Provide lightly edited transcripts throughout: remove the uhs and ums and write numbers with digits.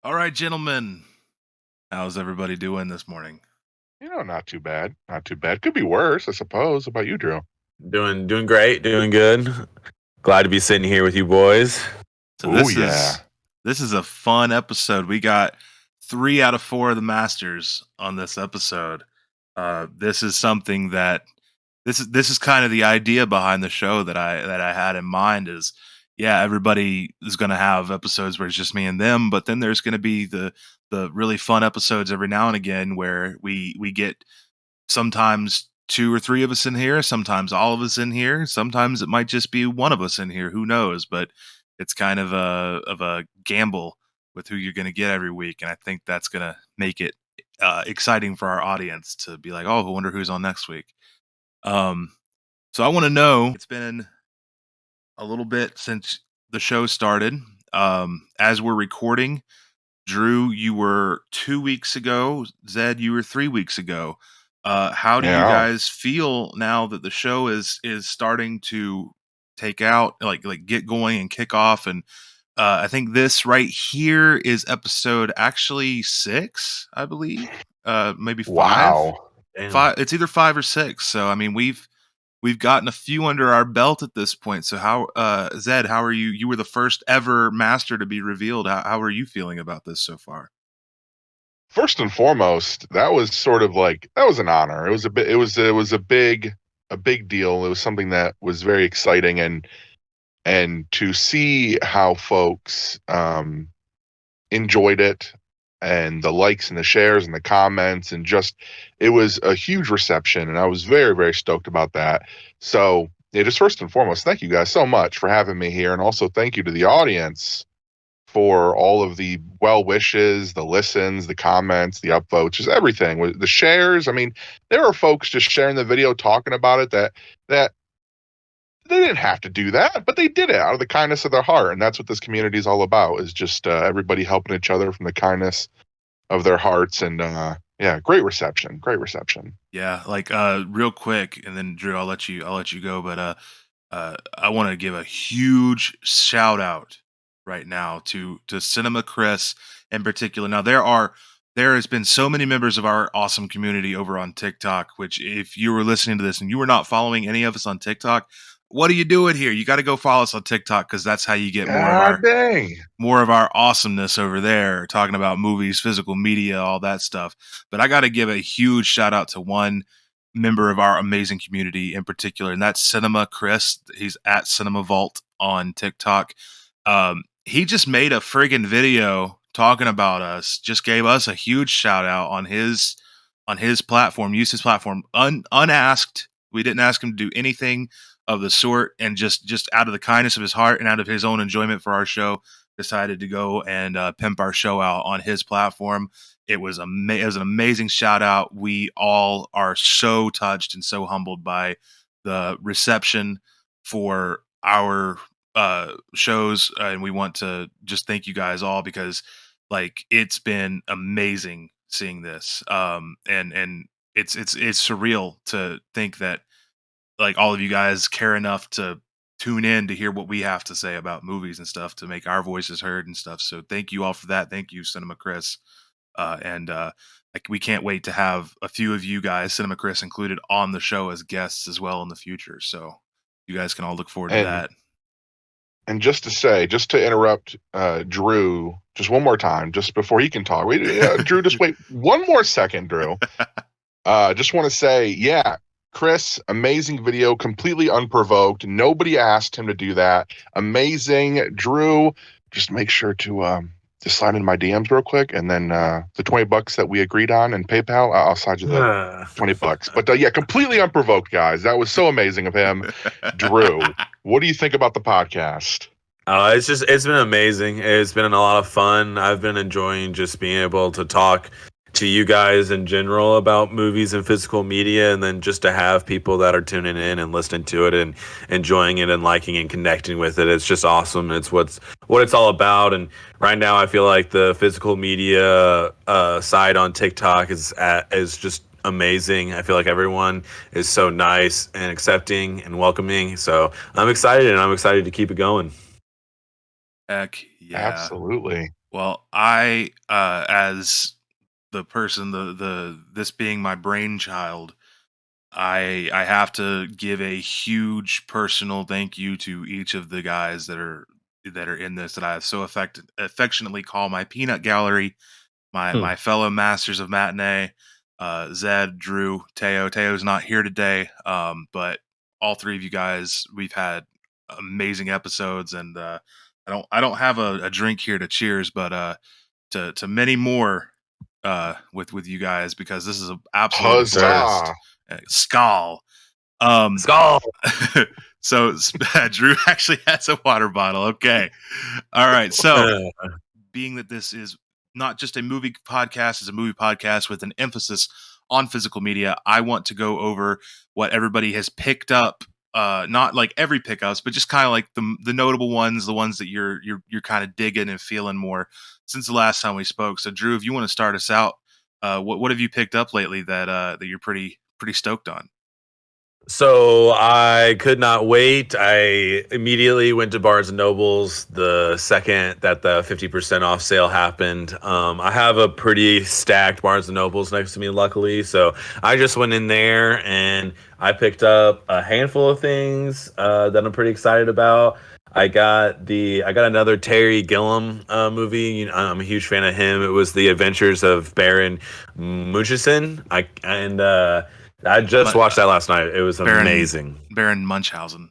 All right, gentlemen. How's everybody doing this morning? Not too bad. Not too bad. Could be worse, I suppose. How about you, Drew? Doing great, doing good. Glad to be sitting here with you boys. So Oh this yeah. is this is a fun episode. We got 3 out of 4 of the Masters on this episode. This is something that this is kind of the idea behind the show that I had in mind is yeah, everybody is going to have episodes where it's just me and them, but then there's going to be the really fun episodes every now and again where we get sometimes two or three of us in here, sometimes all of us in here, sometimes it might just be one of us in here, who knows, but it's kind of a gamble with who you're going to get every week, and I think that's going to make it exciting for our audience to be like, oh, I wonder who's on next week. um so I want to know, it's been a little bit since the show started. As we're recording, Drew, you were 2 weeks ago. Zed, you were 3 weeks ago. How do you Yeah. guys feel now that the show is starting to take out, like get going and kick off? And I think this right here is episode actually 6, I believe. Maybe five. Wow. Damn. Five. It's either 5 or 6. So I mean, we've gotten a few under our belt at this point. So how, Zed, how are you? You were the first ever master to be revealed. How are you feeling about this so far? First and foremost, that was sort of like that was an honor. It was a big deal. It was something that was very exciting and to see how folks enjoyed it and the likes and the shares and the comments and just it was a huge reception and I was very, very stoked about that. So yeah, just first and foremost, thank you guys so much for having me here. And also thank you to the audience for all of the well wishes, the listens, the comments, the upvotes, just everything. The shares. I mean, there are folks just sharing the video, talking about it that they didn't have to do that, but they did it out of the kindness of their heart, and that's what this community is all about. Is just everybody helping each other from the kindness of their hearts, and yeah, great reception, great reception. Yeah, like real quick, and then Drew, I'll let you go, but I want to give a huge shout out right now to Cinema Chris in particular. Now there has been so many members of our awesome community over on TikTok, which if you were listening to this and you were not following any of us on TikTok, what are you doing here? You got to go follow us on TikTok because that's how you get God dang. more of our awesomeness over there, talking about movies, physical media, all that stuff. But I got to give a huge shout out to one member of our amazing community in particular, and that's Cinema Chris. He's at Cinema Vault on TikTok. He just made a friggin' video talking about us. Just gave us a huge shout out on his platform. Used his platform unasked. We didn't ask him to do anything of the sort, and just out of the kindness of his heart and out of his own enjoyment for our show, decided to go and pimp our show out on his platform. It was it was an amazing shout out. We all are so touched and so humbled by the reception for our shows, and we want to just thank you guys all because like it's been amazing seeing this. And it's surreal to think that like all of you guys care enough to tune in to hear what we have to say about movies and stuff to make our voices heard and stuff. So thank you all for that. Thank you, Cinema Chris. And like we can't wait to have a few of you guys, Cinema Chris included, on the show as guests as well in the future. So you guys can all look forward to And that. and just to say, just to interrupt Drew, just one more time, just before he can talk. Drew, just wait one more second, Drew. Just want to say, yeah, Chris, amazing video, completely unprovoked. Nobody asked him to do that. Amazing, Drew. Just make sure to just slide in my DMs real quick, and then the $20 that we agreed on in PayPal, I'll slide you the $20. But yeah, completely unprovoked, guys. That was so amazing of him, Drew. What do you think about the podcast? It's been amazing. It's been a lot of fun. I've been enjoying just being able to talk to you guys in general about movies and physical media, and then just to have people that are tuning in and listening to it and enjoying it and liking and connecting with it. It's just awesome. It's what it's all about. And right now, I feel like the physical media side on TikTok is just amazing. I feel like everyone is so nice and accepting and welcoming. So I'm excited, and I'm excited to keep it going. Heck yeah. Absolutely. Well, I as the person, the this being my brainchild, I have to give a huge personal thank you to each of the guys that are in this that I have so affectionately call my peanut gallery, Hmm. my fellow masters of matinee, Zed, Drew, Teo. Teo's not here today, but all three of you guys, we've had amazing episodes, and I don't have a drink here to cheers, but to many more with you guys because this is an absolute Sir. blast. Huzzah! Skull. Um, Skull. so Drew actually has a water bottle. Okay. All right. So being that this is not just a movie podcast, it's a movie podcast with an emphasis on physical media, I want to go over what everybody has picked up. Not like every pickups, but just kind of like the notable ones, the ones that you're kind of digging and feeling more since the last time we spoke. So, Drew, if you want to start us out, what have you picked up lately that you're pretty stoked on? So I could not wait. I immediately went to Barnes and Nobles the second that the 50% off sale happened. I have a pretty stacked Barnes and Nobles next to me, luckily. So I just went in there and I picked up a handful of things that I'm pretty excited about. I got another Terry Gilliam movie. I'm a huge fan of him. It was The Adventures of Baron Munchausen. I just watched that last night. It was Baron amazing. Baron Munchausen.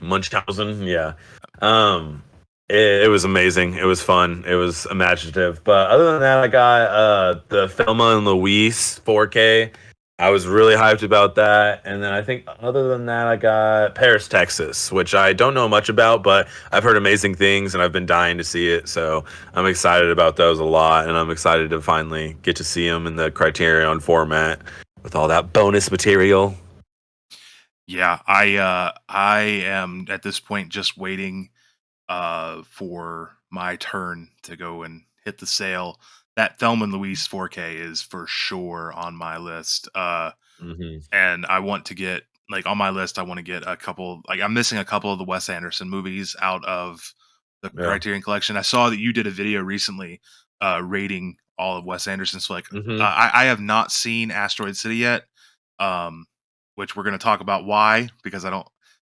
Munchausen, yeah. Um, it was amazing. It was fun. It was imaginative. But other than that, I got the Thelma and Louise 4K. I was really hyped about that. And then I think other than that, I got Paris, Texas, which I don't know much about, but I've heard amazing things and I've been dying to see it. So I'm excited about those a lot. And I'm excited to finally get to see them in the Criterion format with all that bonus material. Yeah, I am at this point just waiting for my turn to go and hit the sale. That Thelma and Louise 4K is for sure on my list. Hmm. And I want to get like on my list. I want to get a couple. Like I'm missing a couple of the Wes Anderson movies out of the Yeah. Criterion Collection. I saw that you did a video recently rating all of Wes Anderson. So like Hmm. I have not seen Asteroid City yet, um, which we're going to talk about why because I don't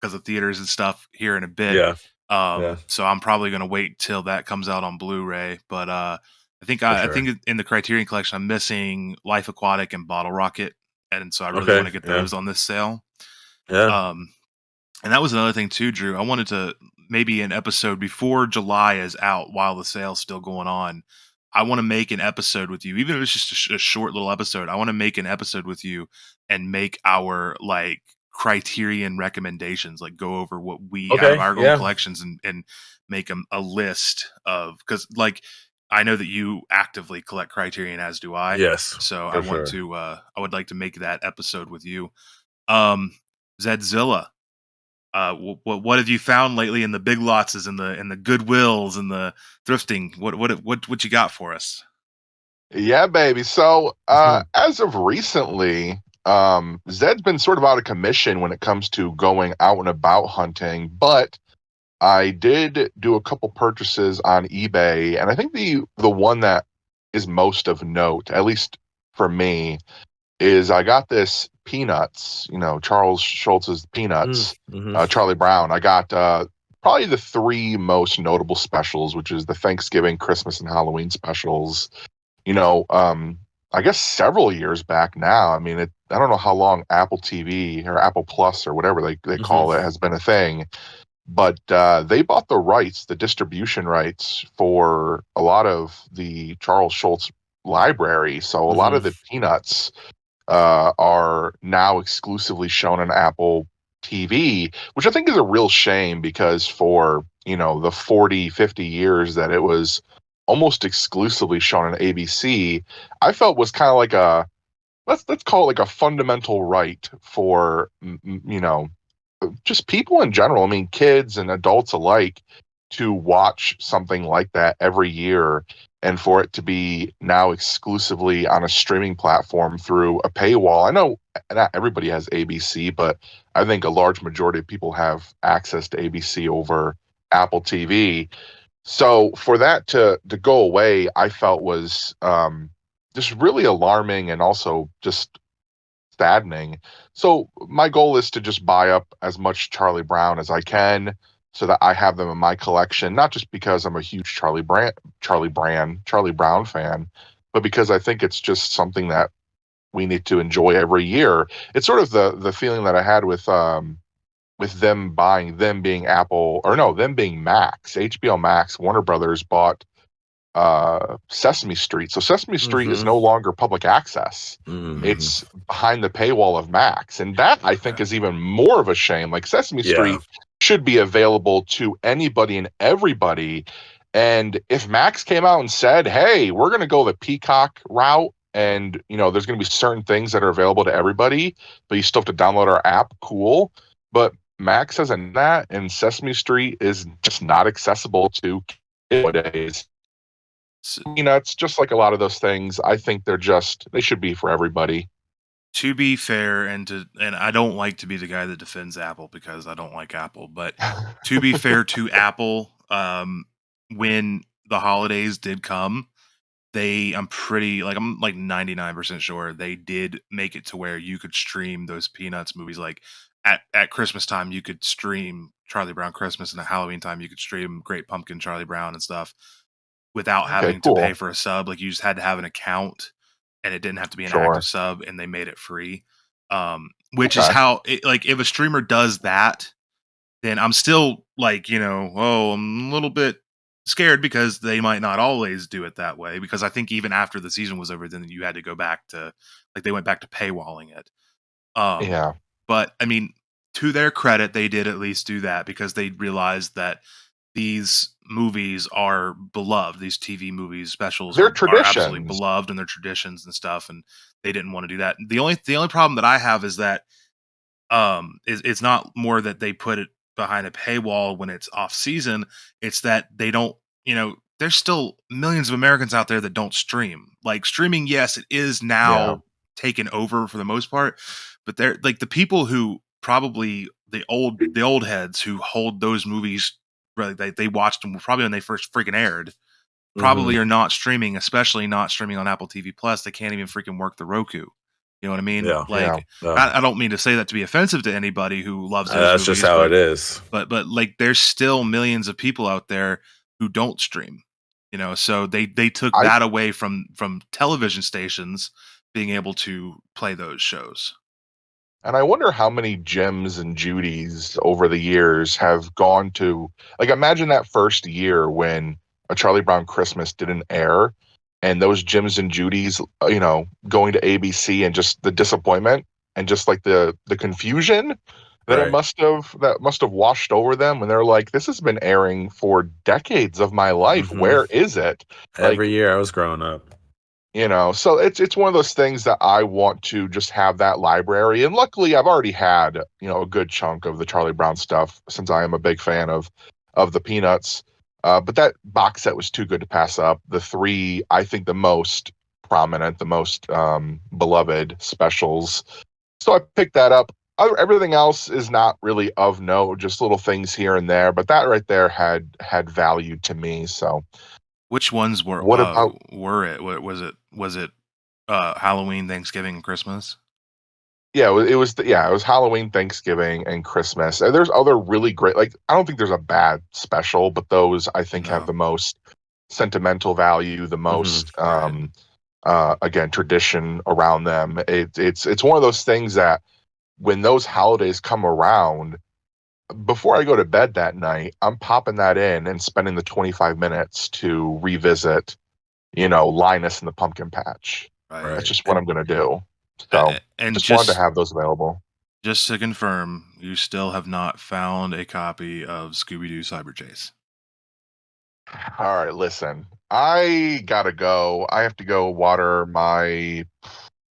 because of theaters and stuff here in a bit. Yeah. Yeah. So I'm probably going to wait till that comes out on Blu-ray. But For I sure. think in the Criterion Collection, I'm missing Life Aquatic and Bottle Rocket, and so I really want Okay. to get Yeah. those on this sale. Yeah. Um, and that was another thing too, Drew. I wanted to maybe an episode before July is out, while the sale's still going on. I want to make an episode with you, even if it's just a short little episode. I want to make an episode with you and make our like Criterion recommendations, like go over what we out of Okay. our own Yeah. collections and make a list of because like I know that you actively collect Criterion, as do I. Yes. So For sure. I would like to make that episode with you. Um, Zedzilla. What have you found lately in the big lots, in the Goodwills and the thrifting? What you got for us? Yeah, baby. So, Mhm. as of recently, Zed's been sort of out of commission when it comes to going out and about hunting, but I did do a couple purchases on eBay, and I think the one that is most of note, at least for me, is I got this Peanuts, Charles Schultz's Peanuts, Mm-hmm. Charlie Brown. I got probably the three most notable specials, which is the Thanksgiving, Christmas, and Halloween specials. You know, I guess several years back now. I mean, I don't know how long Apple TV or Apple Plus or whatever they call it Mm-hmm. has been a thing, but they bought the rights, the distribution rights for a lot of the Charles Schultz library. So a lot Mm-hmm. of the Peanuts are now exclusively shown on Apple TV, which I think is a real shame because for, the 40, 50 years that it was almost exclusively shown on ABC, I felt was kind of like let's call it like a fundamental right for, just people in general. I mean, kids and adults alike to watch something like that every year and for it to be now exclusively on a streaming platform through a paywall. I know not everybody has ABC, but I think a large majority of people have access to ABC over Apple TV. So for that to go away, I felt was just really alarming and also just saddening. So my goal is to just buy up as much Charlie Brown as I can so that I have them in my collection, not just because I'm a huge Charlie Brown fan, but because I think it's just something that we need to enjoy every year. It's sort of the feeling that I had with them being Apple, or no, them being Max, HBO Max. Warner Brothers bought Sesame Street. So Sesame Street is Mm-hmm. no longer public access. Mm-hmm. It's behind the paywall of Max. And that I think is even more of a shame. Like Sesame Yeah. Street should be available to anybody and everybody. And if Max came out and said, "Hey, we're going to go the Peacock route and, there's going to be certain things that are available to everybody, but you still have to download our app," cool. But Max hasn't that, and Sesame Street is just not accessible to kids nowadays. S- It's just like a lot of those things. I think they should be for everybody. to be fair, and I don't like to be the guy that defends Apple because I don't like Apple, but to be fair to Apple, when the holidays did come, I'm like 99% sure they did make it to where you could stream those Peanuts movies. Like at Christmas time, you could stream Charlie Brown Christmas, and at Halloween time, you could stream Great Pumpkin, Charlie Brown, and stuff without Okay, having to pay cool. for a sub. Like you just had to have an account, and it didn't have to be an active Sure. sub, and they made it free. Which is Okay. how like if a streamer does that, then I'm still like, oh, I'm a little bit scared because they might not always do it that way. Because I think even after the season was over, then you had to go back to like they went back to paywalling it. Um, Yeah. but I mean, to their credit, they did at least do that because they realized that these movies are beloved. These TV movies specials They're are absolutely traditions. beloved and they're traditions and stuff. And they didn't want to do that. The only problem that I have is that it's not more that they put it behind a paywall when it's off season. It's that they don't, there's still millions of Americans out there that don't stream. Like streaming, yes, it is Yeah. now taken over for the most part, but they're like the people who probably the old heads who hold those movies, really, they watched them probably when they first freaking aired, Mm-hmm. probably are not streaming, especially not streaming on Apple TV Plus. They can't even freaking work the Roku. You know what I mean? Yeah. Yeah. Like, No. I don't mean to say that to be offensive to anybody who loves those That's just movies, how but it is. but like, there's still millions of people out there who don't stream. So they took I that away from television stations being able to play those shows. And I wonder how many Jims and Judys over the years have gone to, like, imagine that first year when A Charlie Brown Christmas didn't air, and those Jims and Judys, going to ABC, and just the disappointment and just like the confusion Right. that must have washed over them when they're like, this has been airing for decades of my life. Mm-hmm. Where is it? Every Like, year I was growing up. so it's one of those things that I want to just have that library. And luckily I've already had, a good chunk of the Charlie Brown stuff since I am a big fan of the Peanuts. But that box set was too good to pass up. The three, I think, the most prominent, the most beloved specials. So I picked that up. Everything else is not really of note, just little things here and there. But that right there had value to me. So Which ones what about were it? What was it? Was it Halloween, Thanksgiving, and Christmas? Yeah, it was Halloween, Thanksgiving, and Christmas. And there's other really great, like, I don't think there's a bad special, but those I think have No. the most sentimental value, the Mm-hmm. most Right. again, tradition around them. It's one of those things that when those holidays come around, before I go to bed that night, I'm popping that in and spending the 25 minutes to revisit, Linus and the Pumpkin Patch. Right. That's Right. just what I'm gonna do. So And just wanted to have those available. just to confirm, you still have not found a copy of Scooby Doo Cyber Chase. All right, listen. I gotta go. I have to go water my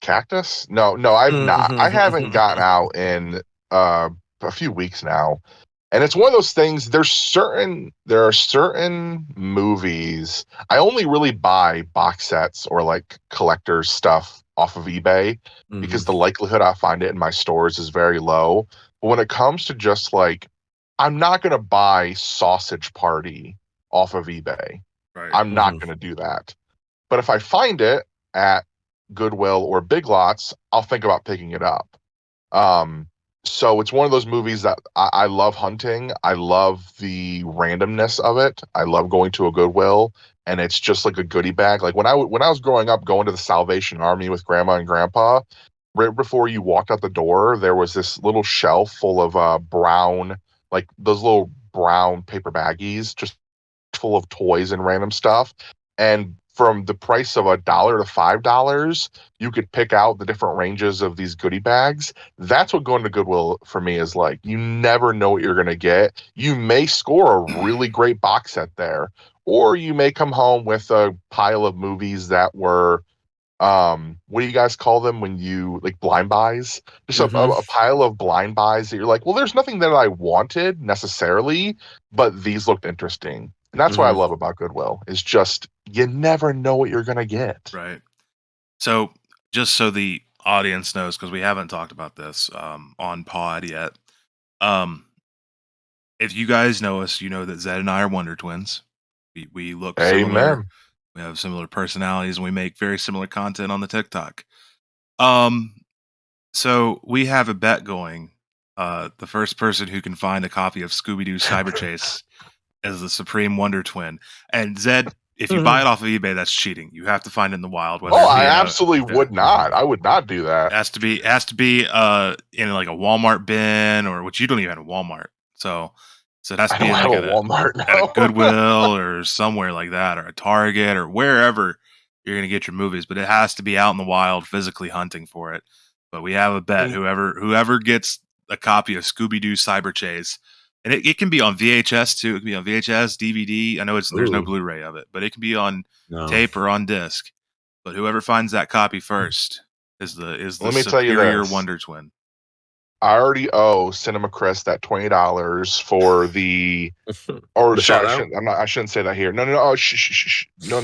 cactus. No, I've not. I haven't gotten out in a few weeks now. And it's one of those things, there are certain movies. I only really buy box sets or like collector's stuff off of eBay because the likelihood I find it in my stores is very low. But when it comes to just like, I'm not gonna buy Sausage Party off of eBay. Right. I'm not going to do that. But if I find it at Goodwill or Big Lots, I'll think about picking it up. So it's one of those movies that I love hunting. I love the randomness of it. I love going to a Goodwill and it's just like a goodie bag. Like when I was growing up, going to the Salvation Army with Grandma and Grandpa, right before you walked out the door, there was this little shelf full of brown, like those little brown paper baggies, just full of toys and random stuff. And from the price of $1 to $5, you could pick out the different ranges of these goodie bags. That's what going to Goodwill for me is like. You never know what you're going to get. You may score a really great box set there, or you may come home with a pile of movies that were what do you guys call them when you like blind buys? Just a pile of blind buys that you're like, well, there's nothing that I wanted necessarily, but these looked interesting. And that's what I love about Goodwill is just you never know what you're gonna get. Right. So just so the audience knows, because we haven't talked about this on pod yet. If you guys know us, you know that Zed and I are Wonder Twins. We look similar. Amen. We have similar personalities, and we make very similar content on the TikTok. So we have a bet going. The first person who can find a copy of Scooby-Doo Cyber Chase is the Supreme Wonder Twin. And Zed, if you buy it off of eBay, that's cheating. You have to find it in the wild. Whether Oh, I absolutely would not. I would not do that. It has to be in like a Walmart bin, or which you don't even have a Walmart. So it has to be like at Walmart, at a Goodwill or somewhere like that, or a Target or wherever you're gonna get your movies. But it has to be out in the wild, physically hunting for it. But we have a bet: whoever gets a copy of Scooby-Doo Cyber Chase, and it can be on VHS too. It can be on VHS, DVD. I know there's no Blu-ray of it, but it can be on tape or on disc. But whoever finds that copy first is the superior Wonder Twin. I already owe Cinema Chris that $20 for the. Or sorry, I shouldn't say that here. No. Oh, shh. No.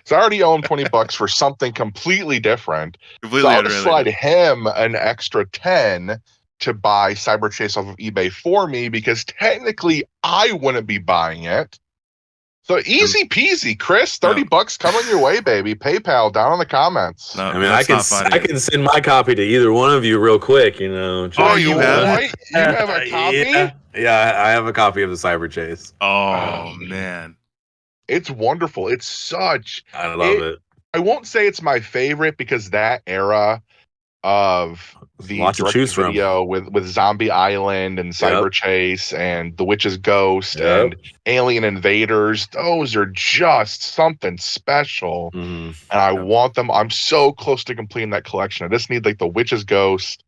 So I already owe him $20 for something completely different. So I'll just slide him an extra 10 to buy Cyber Chase off of eBay for me because technically I wouldn't be buying it. So easy peasy, Chris. $30 coming your way, baby. PayPal down in the comments. No, I mean, I can send my copy to either one of you real quick. You know. Oh, you have? You have a copy? Yeah, I have a copy of the Cyber Chase. Oh man, it's wonderful. It's such. I love it. I won't say it's my favorite because that era of the direct video with Zombie Island and Cyber Chase and The Witch's Ghost and Alien Invaders, those are just something special. And I want them. I'm so close to completing that collection. I just need like The Witch's Ghost,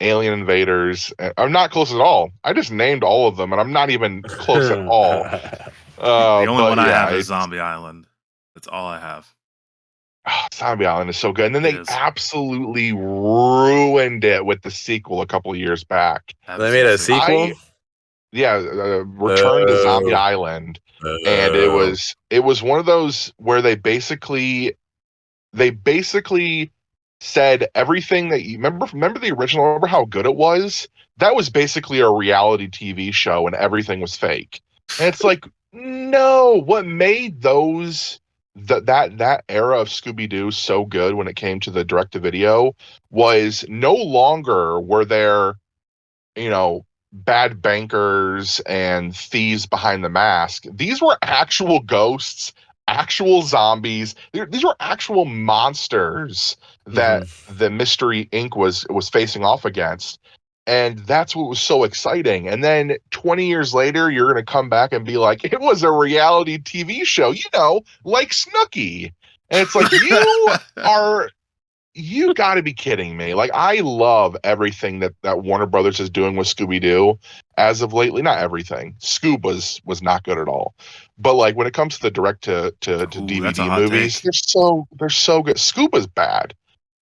Alien Invaders. I'm not close at all. I just named all of them and I'm not even close at all. The only one I have is Zombie Island. That's all I have. Oh, Zombie Island is so good. And then they absolutely ruined it with the sequel a couple of years back. They made a sequel? Return to Zombie Island. And it was one of those where they basically said everything that you remember the original, remember how good it was? That was basically a reality TV show and everything was fake. And it's like, no, what made those that era of Scooby-Doo so good when it came to the direct-to-video was no longer were there, bad bankers and thieves behind the mask. These were actual ghosts, actual zombies. These were actual monsters that the Mystery Inc. was facing off against. And that's what was so exciting. And then 20 years later, you're going to come back and be like, it was a reality TV show, like Snooki. And it's like, you got to be kidding me. Like, I love everything that Warner Brothers is doing with Scooby-Doo as of lately. Not everything. Scoob was not good at all. But like when it comes to the direct to DVD movies, they're so good. Scoob was bad.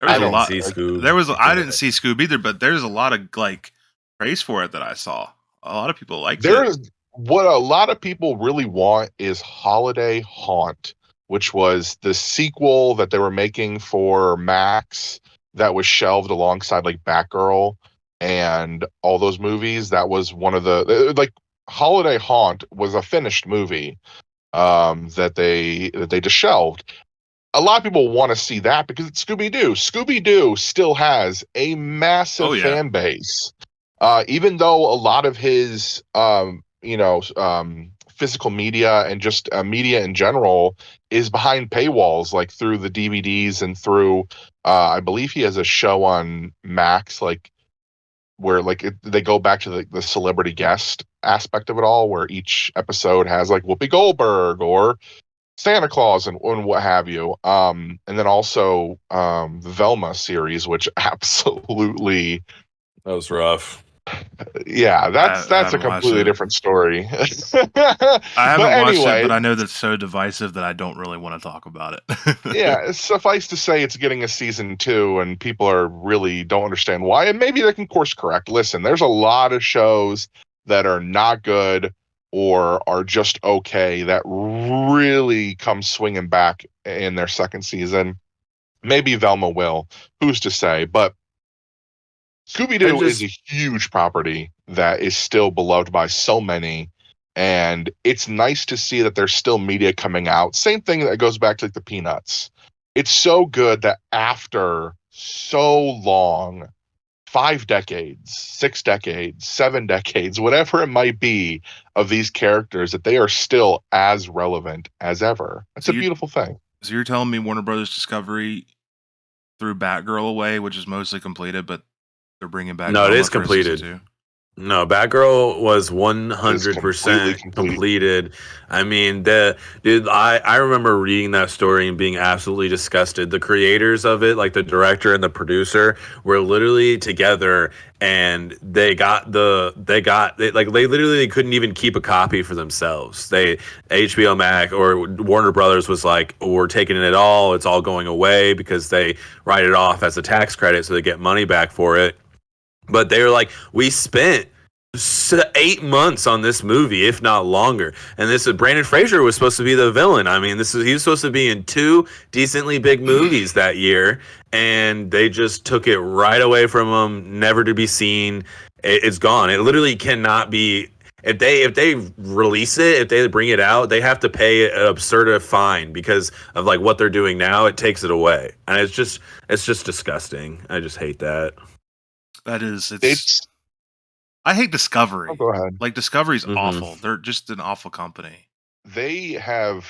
I didn't see Scoob. I didn't see Scoob either, but there's a lot of like praise for it that I saw. A lot of people liked it. What a lot of people really want is Holiday Haunt, which was the sequel that they were making for Max that was shelved alongside like Batgirl and all those movies. That was one of the Holiday Haunt was a finished movie, that they just shelved. A lot of people want to see that because it's Scooby-Doo. Scooby-Doo still has a massive Oh yeah. fan base. Even though a lot of his physical media and just media in general is behind paywalls, like through the DVDs and through I believe he has a show on Max, like where they go back to the celebrity guest aspect of it all, where each episode has like Whoopi Goldberg or Santa Claus and what have you. And then also the Velma series, which absolutely, That was rough. yeah, I that's a haven't watched completely it. different story. I But haven't watched it, anyway, but I know that's so divisive that I don't really want to talk about it. yeah, suffice to say it's getting a season 2 and people are really don't understand why, and maybe they can course correct. Listen, there's a lot of shows that are not good or are just okay that really come swinging back in their second season. Maybe Velma will, who's to say? But I Scooby-Doo is just a huge property that is still beloved by so many, and it's nice to see that there's still media coming out. Same thing that goes back to like the Peanuts. It's so good that after so long, 5 decades, 6 decades, 7 decades, whatever it might be, of these characters, that they are still as relevant as ever. It's so a you beautiful thing. so you're telling me Warner Brothers Discovery threw Batgirl away, which is mostly completed, but they're bringing back no, it Velma is for a season completed. 2? No, Batgirl was It is completely 100% complete. completed. I mean, I remember reading that story and being absolutely disgusted. The creators of it, like the director and the producer, were literally together, and they literally couldn't even keep a copy for themselves. HBO Max or Warner Brothers was like, we're taking it all. It's all going away because they write it off as a tax credit, so they get money back for it. But they were like, we spent 8 months on this movie, if not longer. And this is Brandon Fraser was supposed to be the villain. I mean, he was supposed to be in 2 decently big movies that year, and they just took it right away from him, never to be seen. It's gone. It literally cannot be. If they release it, if they bring it out, they have to pay an absurd fine because of like what they're doing now. It takes it away, and it's just disgusting. I just hate that. That is, It's I hate oh, Discovery. go ahead. Like Discovery's Mm-hmm. awful. They're just an awful company. They have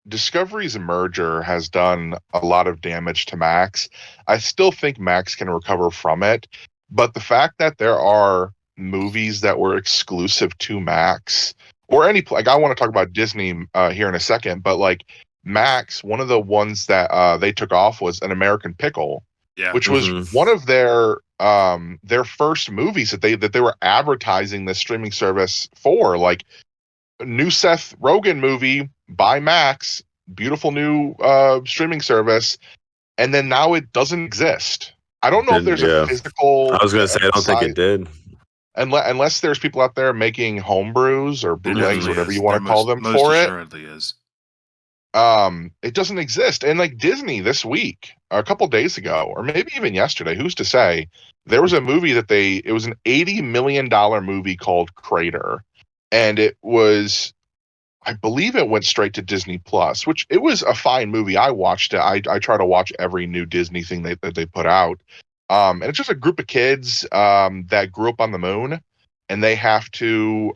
Discovery's merger has done a lot of damage to Max. I still think Max can recover from it, but the fact that there are movies that were exclusive to Max or like I want to talk about Disney here in a second, but like Max, one of the ones that they took off was An American Pickle, Yeah. which was Mm-hmm. one of their first movies that they were advertising the streaming service for. Like new Seth Rogen movie by Max, beautiful new streaming service, and then now it doesn't exist. I don't know if there's a Yeah. I physical was gonna say I don't think size, it did. unless there's people out there making homebrews or There bootlegs, definitely whatever you is. want There to call them most for it. assuredly is. It doesn't exist. And like Disney this week, a couple days ago, or maybe even yesterday, who's to say, there was a movie it was an $80 million movie called Crater. And it was, I believe it went straight to Disney Plus, which it was a fine movie. I watched it. I try to watch every new Disney thing that they put out. And it's just a group of kids that grew up on the moon, and they have to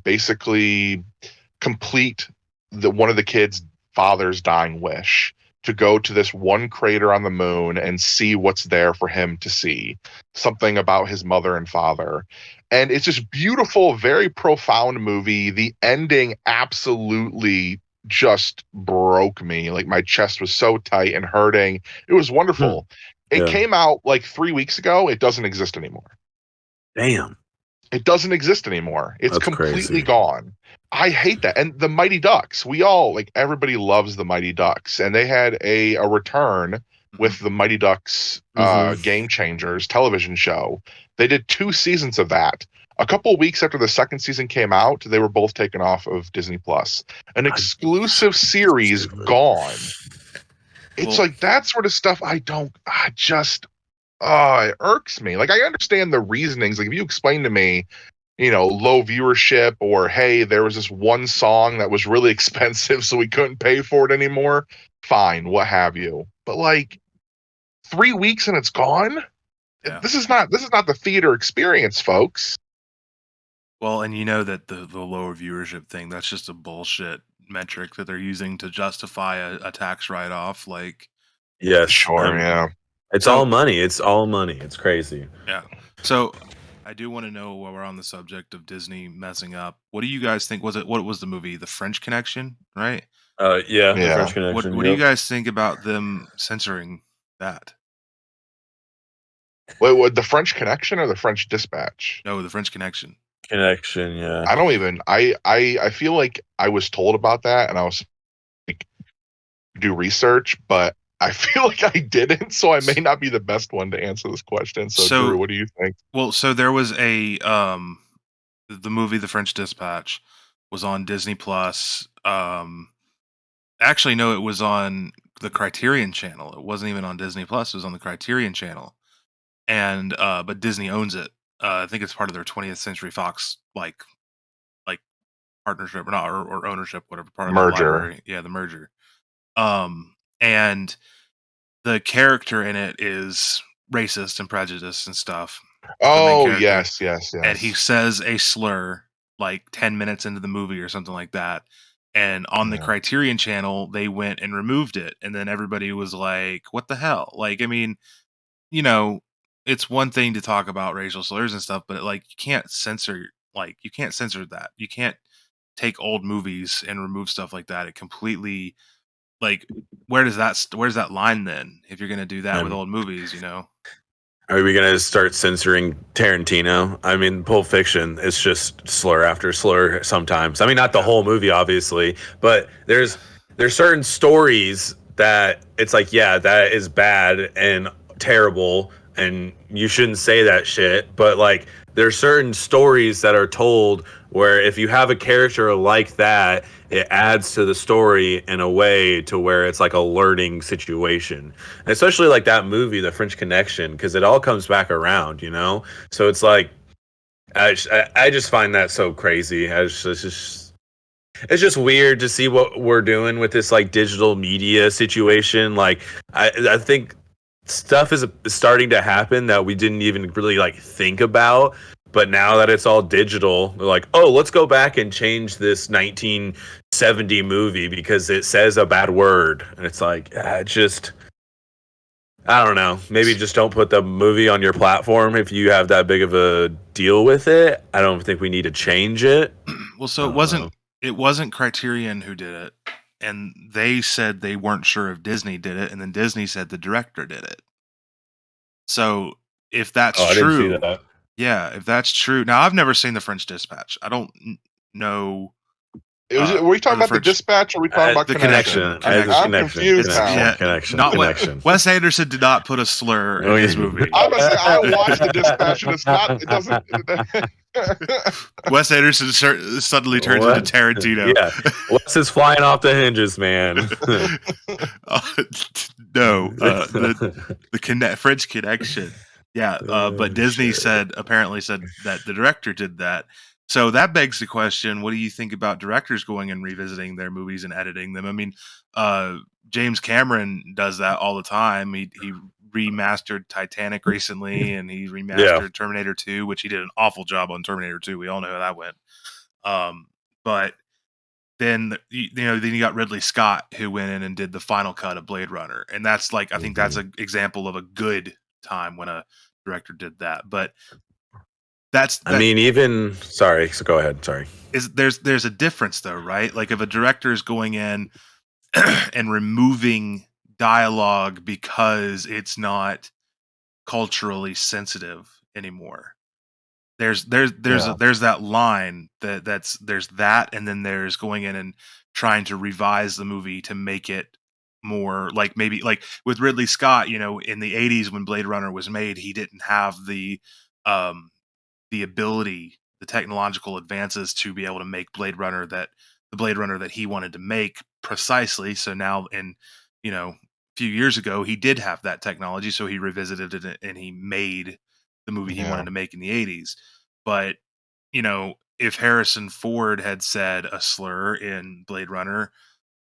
basically complete one of the kids' father's dying wish to go to this one crater on the moon and see what's there for him to see, something about his mother and father. And it's this beautiful, very profound movie. The ending absolutely just broke me. Like my chest was so tight and hurting. It was Hmm. wonderful. It Yeah. came out like 3 weeks ago. It doesn't exist anymore. Damn. It doesn't exist anymore. It's That's completely crazy. gone. I hate that. And the Mighty Ducks, we all like everybody loves the Mighty Ducks, and they had a return Mhm. with the Mighty Ducks Mm-hmm. Game Changers television show. They did 2 seasons of that. A couple of weeks after the second season came out, they were both taken off of Disney Plus. An I, exclusive series stupid. gone. It's Well, like that sort of stuff I just, oh, it irks me. Like I understand the reasonings. Like if you explain to me low viewership, or hey, there was this one song that was really expensive, so we couldn't pay for it anymore. Fine, what have you. But like 3 weeks and it's gone. Yeah. This is not the theater experience, folks. Well, and you know that the lower viewership thing, that's just a bullshit metric that they're using to justify a tax write off. Like, Yes. Sure, yeah. It's all so money. It's all money. It's crazy. yeah. So I do want to know, while we're on the subject of Disney messing up, what do you guys think? What was the movie? The French Connection, right? Yeah, the Yeah. French Connection. What do you Yep. guys think about them censoring that? Wait, what, the French Connection or the French Dispatch? No, the French Connection. Connection. Yeah. I don't even. I feel like I was told about that, and I was like, do research, but I feel like I didn't, so I may not be the best one to answer this question. So, Drew, So, what do you think? well, so there was the movie The French Dispatch was on Disney Plus. Actually, no, it was on the Criterion Channel. It wasn't even on Disney Plus. It was on the Criterion Channel, and but Disney owns it. I think it's part of their 20th Century Fox like partnership or not, or ownership, whatever, part of their Merger. library. Yeah, the merger. And the character in it is racist and prejudiced and stuff. The main Oh, character, yes, yes, and he yes. says a slur like 10 minutes into the movie or something like that. And on the Yeah. Criterion Channel, they went and removed it. And then everybody was like, what the hell? Like, I mean, you know, it's one thing to talk about racial slurs and stuff, but like, you can't censor that. You can't take old movies and remove stuff like that. It completely, like, where's that line then? If you're going to do that with Um, old movies, you know? Are we gonna start censoring Tarantino? I mean, Pulp Fiction is just slur after slur sometimes. I mean, not the Yeah. whole movie, obviously, but there's certain stories that it's like, yeah, that is bad and terrible, and you shouldn't say that shit. But like, there's certain stories that are told where if you have a character like that, it adds to the story in a way to where it's like a learning situation, especially like that movie, The French Connection, because it all comes back around, you know. So it's like I just find that so crazy. It's just weird to see what we're doing with this like digital media situation. Like I think stuff is starting to happen that we didn't even really like think about. But now that it's all digital, they're like, oh, let's go back and change this 1970 movie because it says a bad word. And it's like, just I don't know. Maybe just don't put the movie on your platform if you have that big of a deal with it. I don't think we need to change it. Well, I so don't know. it wasn't Criterion who did it, and they said they weren't sure if Disney did it, and then Disney said the director did it. So if that's Oh, I didn't see true, that. yeah, if that's true. Now I've never seen the French Dispatch. I don't know. Were we Or talking the about the French Dispatch, or are we talking about The Connection? connection. I just I'm connection. confused Connection. now. Yeah, Connection. not Connection. Wes Anderson did not put a slur in his movie. I was say I watched the Dispatch, and it's not. It doesn't. Wes Anderson suddenly turns into What? Tarantino. Yeah. Wes is flying off the hinges, man. Uh, no, French Connection. Yeah, but Disney Shit. apparently said that the director did that. So that begs the question: what do you think about directors going and revisiting their movies and editing them? I mean, James Cameron does that all the time. He remastered Titanic recently, and he Yeah. remastered Terminator 2, which he did an awful job on Terminator 2. We all know how that went. But then then you got Ridley Scott, who went in and did the final cut of Blade Runner, and that's like, I think that's Mhm. an example of a good time when a director did that. But that's I that mean, even sorry. So go ahead. Sorry. is there's a difference though, right? Like if a director is going in and removing dialogue because it's not culturally sensitive anymore. Yeah, There's that line there's that, and then there's going in and trying to revise the movie to make it more like, maybe like with Ridley Scott, in the 80s when Blade Runner was made, he didn't have um the ability, the technological advances to be able to make the Blade Runner that he wanted to make precisely. So now, a few years ago, he did have that technology, so he revisited it and he made the movie he yeah, wanted to make in the 80s. But if Harrison Ford had said a slur in Blade Runner,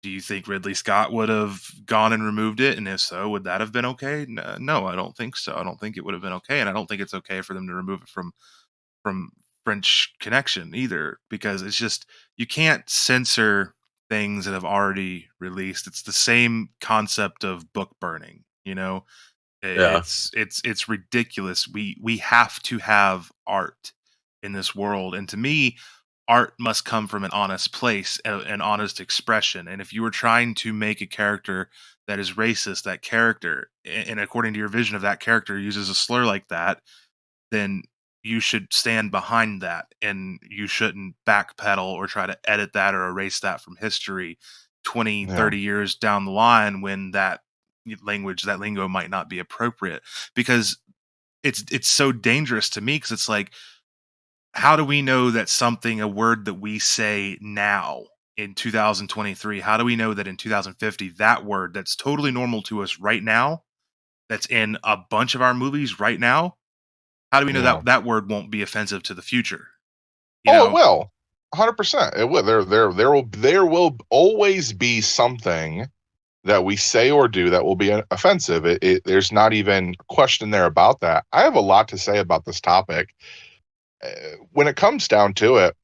do you think Ridley Scott would have gone and removed it? And if so, would that have been okay? No, I don't think so. I don't think it would have been okay, and I don't think it's okay for them to remove it from French Connection either, because it's just, you can't censor things that have already released. It's the same concept of book burning. Yeah. It's ridiculous. We have to have art in this world, and to me, art must come from an honest place, an honest expression. And if you were trying to make a character that is racist, that character, and according to your vision of that character, uses a slur like that, then you should stand behind that, and you shouldn't backpedal or try to edit that or erase that from history 20, Yeah. 30 years down the line when that lingo might not be appropriate. Because it's so dangerous to me, because it's like, how do we know that a word that we say now in 2023, how do we know that in 2050, that word that's totally normal to us right now, that's in a bunch of our movies right now, how do we know Yeah. that that word won't be offensive to the future? You Oh, it know? will. 100%. It will. There will always be something that we say or do that will be offensive. There's not even a question there about that. I have a lot to say about this topic. When it comes down to it,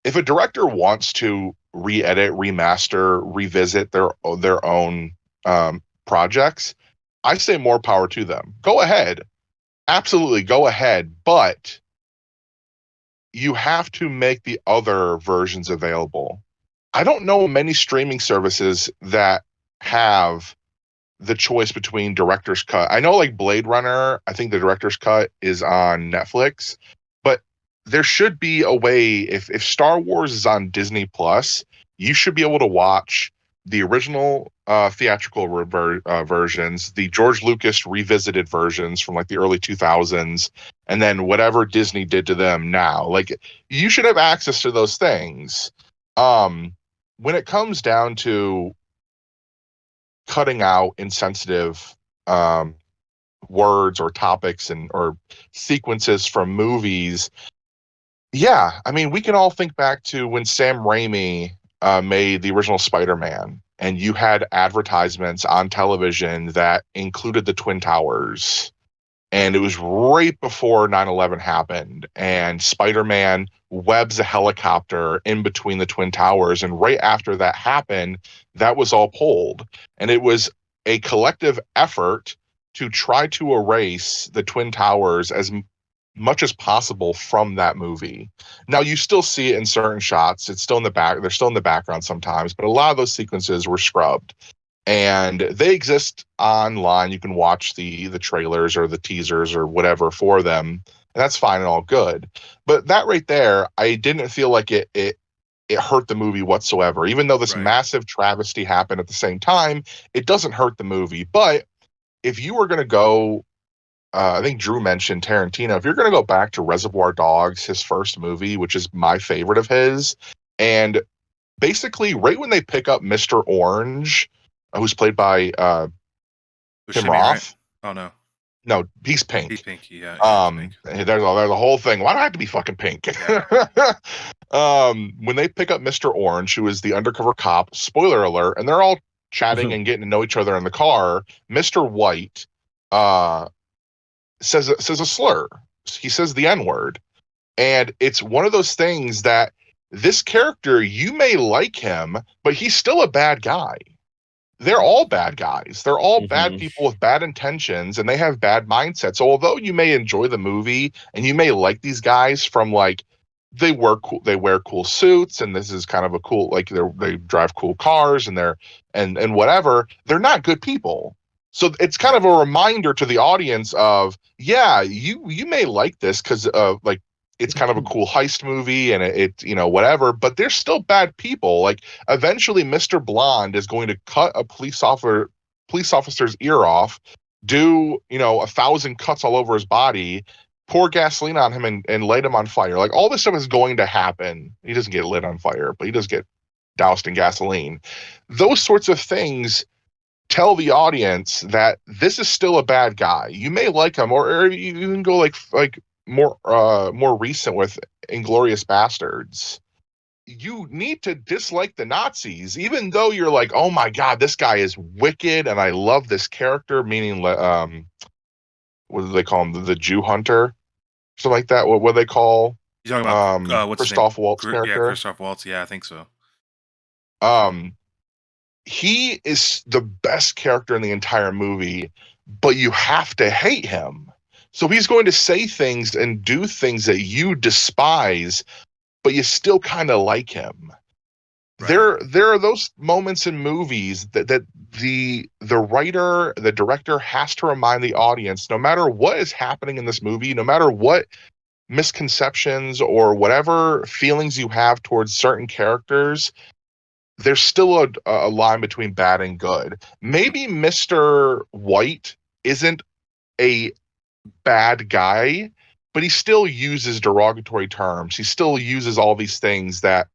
if a director wants to re-edit, remaster, revisit their own projects, I say more power to them. Go ahead, absolutely go ahead, but you have to make the other versions available. I don't know many streaming services that have the choice between director's cut. I know, like Blade Runner, I think the director's cut is on Netflix, but there should be a way, if Star Wars is on Disney Plus, you should be able to watch the original theatrical versions, the George Lucas revisited versions from like the early 2000s, and then whatever Disney did to them now. Like, you should have access to those things. When it comes down to cutting out insensitive words or topics or sequences from movies, yeah, I mean, we can all think back to when Sam Raimi made the original Spider-Man, and you had advertisements on television that included the Twin Towers. And it was right before 9/11 happened, and Spider-Man webs a helicopter in between the Twin Towers. And right after that happened, that was all pulled. And it was a collective effort to try to erase the Twin Towers as much as possible from that movie. Now, you still see it in certain shots. It's still in the back. They're still in the background sometimes, but a lot of those sequences were scrubbed. And they exist online. You can watch the trailers or the teasers or whatever for them, and that's fine and all good. But that right there, I didn't feel like it hurt the movie whatsoever. Even though this Right. massive travesty happened at the same time, it doesn't hurt the movie. But if you were going to go, I think Drew mentioned Tarantino. If you're going to go back to Reservoir Dogs, his first movie, which is my favorite of his, and basically right when they pick up Mr. Orange, who's played by Tim Buscemi, right? Roth. Oh no, No, he's he's pink. pinky. Yeah, yeah, he's pink. There's a whole thing. Why do I have to be fucking pink? Yeah. When they pick up Mr. Orange, who is the undercover cop, spoiler alert, and they're all chatting and getting to know each other in the car, Mr. White uh, says a slur. He says the N-word. And it's one of those things that this character, you may like him, but he's still a bad guy. They're all bad guys. They're all bad people with bad intentions, and they have bad mindsets. So although you may enjoy the movie and you may like these guys from, like, they wear cool suits, and this is kind of a cool, like, they drive cool cars, and and whatever, they're not good people. So it's kind of a reminder to the audience of, yeah, you may like this because like, it's kind of a cool heist movie, and whatever, but they're still bad people. Like, eventually Mr. Blonde is going to cut a police officer's ear off, do 1,000 cuts all over his body, pour gasoline on him, and light him on fire. Like, all this stuff is going to happen. He doesn't get lit on fire, but he does get doused in gasoline. Those sorts of things tell the audience that this is still a bad guy. You may like him, or you can go like more recent with Inglorious Bastards, you need to dislike the Nazis, even though you're like, oh my god, this guy is wicked, and I love this character. Meaning, what do they call him? The Jew hunter, something like that. What do they call You talking about what's his name? Christoph Waltz Yeah, character? Christoph Waltz. Yeah, I think so. Um, he is the best character in the entire movie, but you have to hate him. So he's going to say things and do things that you despise, but you still kind of like him. Right. There are those moments in movies that the writer, the director has to remind the audience, no matter what is happening in this movie, no matter what misconceptions or whatever feelings you have towards certain characters, there's still a line between bad and good. Maybe Mr. White isn't a bad guy, but he still uses derogatory terms. He still uses all these things that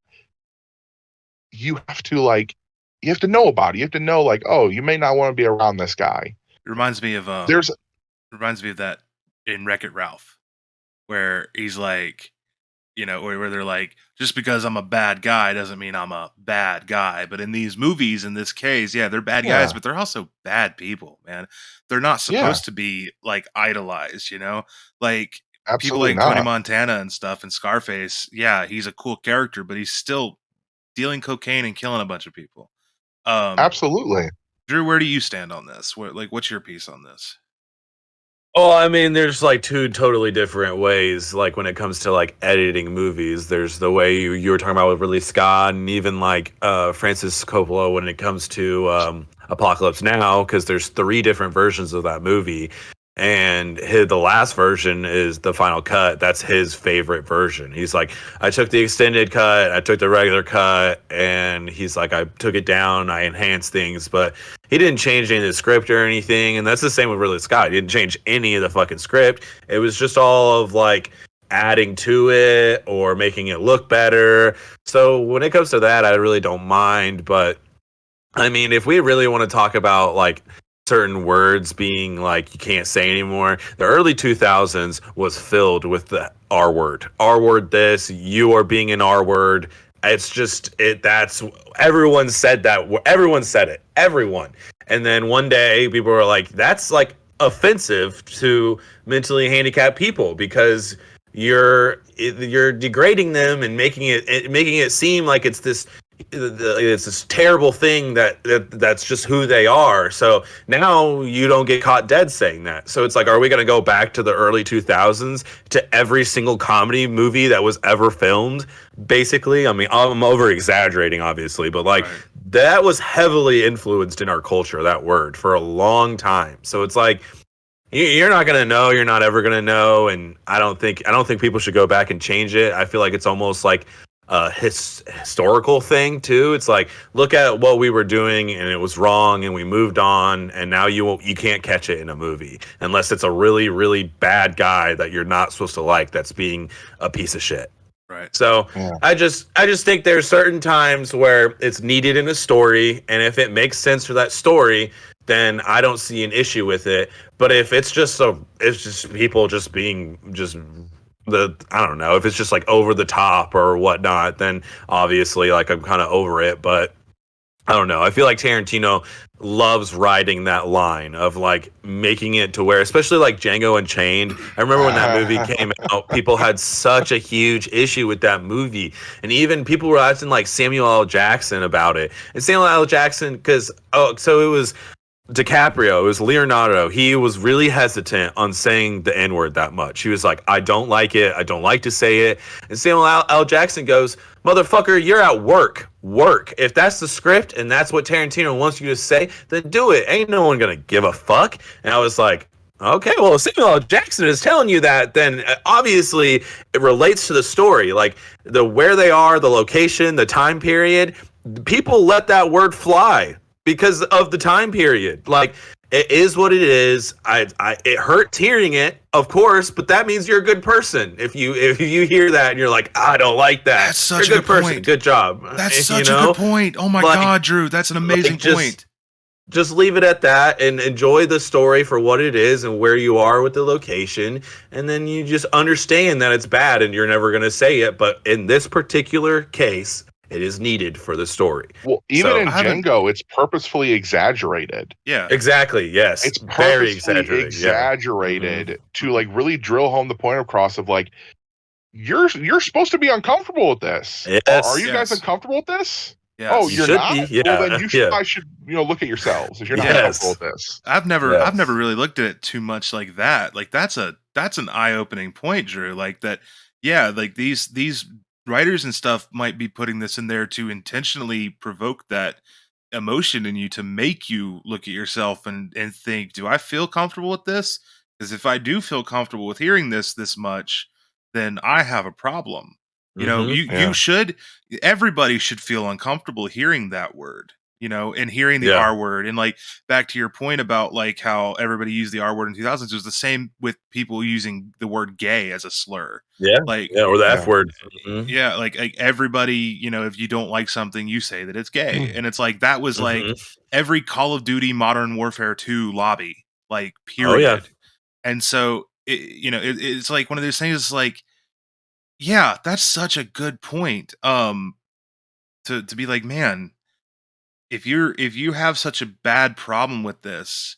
you have to you have to know about it. You have to know, like, oh, you may not want to be around this guy. It reminds me of There's that in Wreck-It Ralph, where he's like, where they're like, just because I'm a bad guy doesn't mean I'm a bad guy. But in these movies, in this case, yeah, they're bad guys, but they're also bad people, man. They're not supposed to be like idolized, like people absolutely like Tony not. Montana and stuff and Scarface. Yeah, he's a cool character, but he's still dealing cocaine and killing a bunch of people. Absolutely. Drew, where do you stand on this? What's your piece on this? Oh, I mean, there's like two totally different ways. Like when it comes to like editing movies, there's the way you were talking about with Ridley Scott, and even like Francis Coppola when it comes to Apocalypse Now, because there's 3 different versions of that movie. And the last version is the final cut. That's his favorite version. He's like, I took the extended cut, I took the regular cut, and he's like, I took it down, I enhanced things, but he didn't change any of the script or anything. And that's the same with Ridley Scott. He didn't change any of the fucking script. It was just all of like adding to it or making it look better. So when it comes to that, I really don't mind. But I mean, if we really want to talk about like certain words being like you can't say anymore, the early 2000s was filled with the R word. R word this, you are being an R word. It's just that's everyone said that. Everyone said it. Everyone. And then one day people were like, that's like offensive to mentally handicapped people because you're degrading them and making it seem like it's this terrible thing that's just who they are. So now you don't get caught dead saying that. So it's like, are we going to go back to the early 2000s to every single comedy movie that was ever filmed? Basically, I mean, I'm over exaggerating, obviously, but like that was heavily influenced in our culture, that word, for a long time. So it's like, you're not going to know, you're not ever going to know. And I don't think people should go back and change it. I feel like it's almost like historical thing too. It's like, look at what we were doing and it was wrong and we moved on, and now you can't catch it in a movie unless it's a really, really bad guy that you're not supposed to like that's being a piece of shit. Right. So I just think there's certain times where it's needed in a story, and if it makes sense for that story, then I don't see an issue with it. But if it's just people just being just I don't know, if it's just like over the top or whatnot, then obviously like I'm kind of over it. But I don't know. I feel like Tarantino loves riding that line of like making it to where, especially like Django Unchained. I remember when that movie came out, people had such a huge issue with that movie. And even people were asking like Samuel L. Jackson about it. And Samuel L. Jackson, so it was DiCaprio, it was Leonardo. He was really hesitant on saying the N-word that much. He was like, I don't like it. I don't like to say it. And Samuel L. Jackson goes, motherfucker, you're at work. Work. If that's the script and that's what Tarantino wants you to say, then do it. Ain't no one gonna give a fuck. And I was like, okay, well, if Samuel L. Jackson is telling you that, then obviously it relates to the story. Like where they are, the location, the time period. People let that word fly because of the time period. Like, it is what it is. It hurts hearing it, of course, but that means you're a good person. If you hear that and you're like, I don't like that, that's such you're a good person. Good job. That's such a good point. Oh my God, Drew, that's an amazing point. just leave it at that and enjoy the story for what it is and where you are with the location. And then you just understand that it's bad and you're never going to say it. But in this particular case, it is needed for the story. Well, even So in I haven't. Django, it's purposefully exaggerated. Yeah. exactly, yes, It's very purposefully exaggerated. Yeah. Mhm. exaggerated to like really drill home the point across of like you're supposed to be uncomfortable with this. Are Yes, you guys Yes. uncomfortable with this? Oh, Yes. you you're should not? be. Well, then Yeah, you yeah, I should look at yourselves if you're not Yeah. comfortable yes, with this. I've never yes. really looked at it too much like that. Like that's an eye-opening point, Drew. Like that, yeah, like these writers and stuff might be putting this in there to intentionally provoke that emotion in you to make you look at yourself and think, do I feel comfortable with this? Because if I do feel comfortable with hearing this much, then I have a problem. You know, Hmm. you Yeah. should everybody should feel uncomfortable hearing that word, you know, and hearing the Yeah. R word. And like back to your point about like how everybody used the R word in 2000s, it was the same with people using the word gay as a slur. Yeah. Like, Yeah. Or the F Yeah. word. Hmm. yeah, like everybody, you know, if you don't like something, you say that it's gay. And it's like that was like Hmm. every Call of Duty Modern Warfare 2 lobby, like Oh yeah. period. And so it's like one of those things. It's like, yeah, that's such a good point. To be like, man, if you have such a bad problem with this,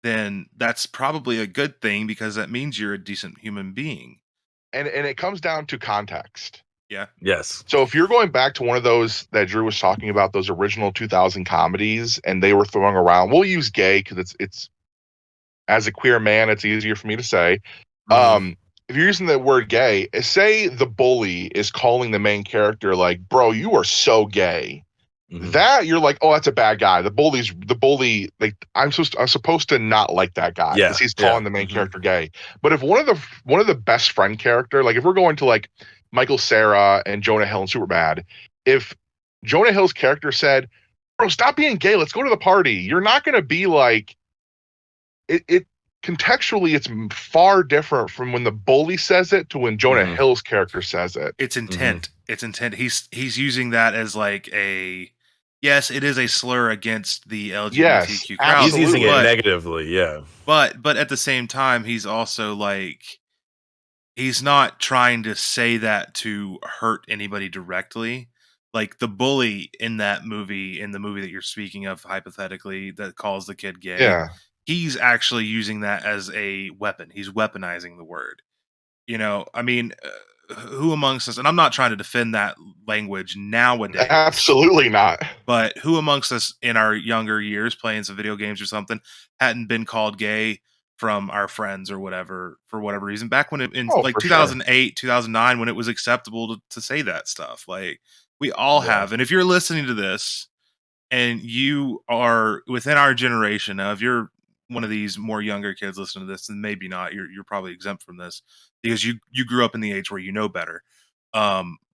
then that's probably a good thing because that means you're a decent human being. And it comes down to context. Yeah. Yes. So if you're going back to one of those that Drew was talking about, those original 2000 comedies, and they were throwing around, we'll use gay because it's as a queer man, it's easier for me to say. Hmm. If you're using the word gay, say the bully is calling the main character like, "Bro, you are so gay." Hmm. That you're like, "Oh, that's a bad guy." The bully. Like, I'm supposed to not like that guy Yeah. because he's Yeah. calling the main Hmm. character gay. But if one of the best friend character, like if we're going to like Michael Cera and Jonah Hill and Superbad, if Jonah Hill's character said, "Bro, stop being gay. Let's go to the party," you're not going to be like it contextually it's far different from when the bully says it to when Jonah Hmm. Hill's character says it. It's Hmm. intent. It's intent. He's using that as like a yes, it is a slur against the Yes, LGBTQ crowd, He's using it absolutely. but negatively. Yeah. but at the same time, he's also like he's not trying to say that to hurt anybody directly. Like the bully in that movie, in the movie that you're speaking of, hypothetically, that calls the kid gay, Yeah, he's actually using that as a weapon. He's weaponizing the word. You know, I mean, who amongst us, and I'm not trying to defend that language nowadays, absolutely not. but who amongst us in our younger years playing some video games or something hadn't been called gay from our friends or whatever for whatever reason back when in Oh, like for sure. 2008 2009 when it was acceptable to say that stuff, like we all Yeah. have. And if you're listening to this and you are within our generation now, if you're one of these more younger kids listening to this, then maybe not, you're probably exempt from this because you grew up in the age where you know better.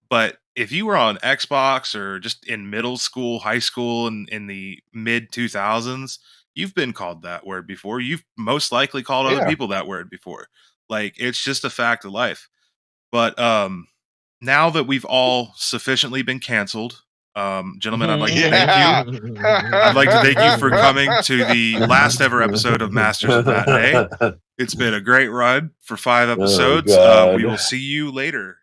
But if you were on Xbox or just in middle school, high school, and in the mid 2000s, you've been called that word before. You've most likely called other Yeah. people that word before. Like it's just a fact of life. But now that we've all sufficiently been canceled, gentlemen, I'd like to thank you. Yeah. I'd like to thank you for coming to the last ever episode of Masters of Matinee. It's been a great run for 5 Oh episodes. We God. will see you later.